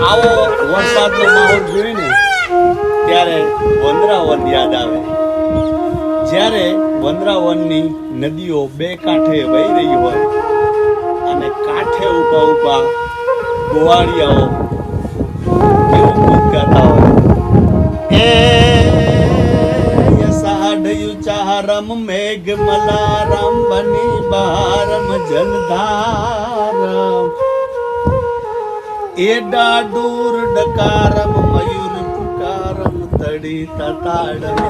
આવો વરસાદનો માહોલ જોઈએ ને ત્યારે વંદરાવન યાદ આવે. જ્યારે વંદરાવનની નદીઓ બે કાંઠે વહી રહી હોય અને કાંઠે ઊભા ઊભા ગોવાળિયાઓ કેવું ગીત ગાતા હોય, એ સાઢયું ચારમ મેઘ મલારમ બની બહારમ જલધારમ, એ ડાડૂર ડકારમ મયુર પુકારમ તડી તતાડમ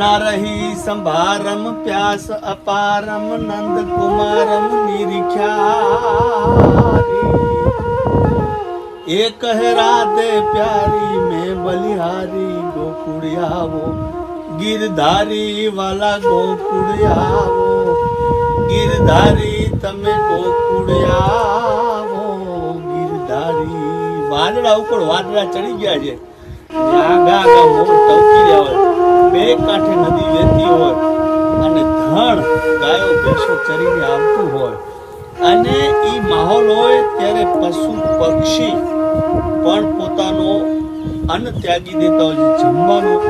ના રહી સંભારમ પ્યાસ અપારમ નંદ કુમારમ નિરીખ્યારી, એ કહે રાધે પ્યારી મેં બલિહારી ગોકુળિયાવો ગીરધારી વાલા ગોકુળિયાવો, ગીરધારી તમે ગોકુળિયાવો ગીરધારી. વાદળા ઉપર વાદળા ચડી ગયા છે, આગા આગા મોર ટવકી રહ્યા હોય, બે કાંઠે નદી વહેતી હોય અને ધણ ગાયો ભેંસો ચરીને આવતું હોય અને ઈ માહોલ હોય ત્યારે પશુ પક્ષી પણ પોતાનો અન્ન ત્યાગી દેતા હોય છે, જમવાનું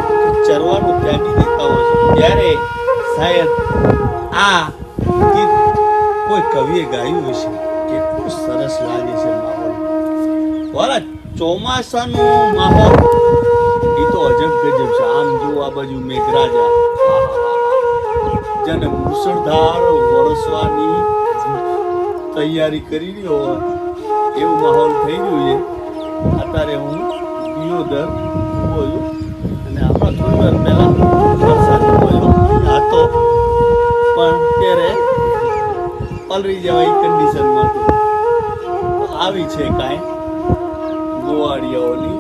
ચરવાનું ત્યાગી દેતા હોય છે. ત્યારે શાયદ આ ગીત કોઈ કવિએ ગાયું હશે. કેટલું સરસ લાગે છે માહોલ. વાલા ચોમાસાનો માહોલ એ તો અજબ ગજબ છે. આમ જો આ બાજુ મેઘરાજા જેને મુસળધાર વરસવાની તૈયારી કરી રહ્યો હોય એવું માહોલ થઈ રહ્યું છે. અત્યારે હું દિયોદર ઉભો છું અને હમણાં થોડી વાર પહેલા વરસાદ હતો પણ ત્યારે પલરી જવાય કન્ડિશનમાં તો આવી છે કાંઈ ગોવાળિયાઓની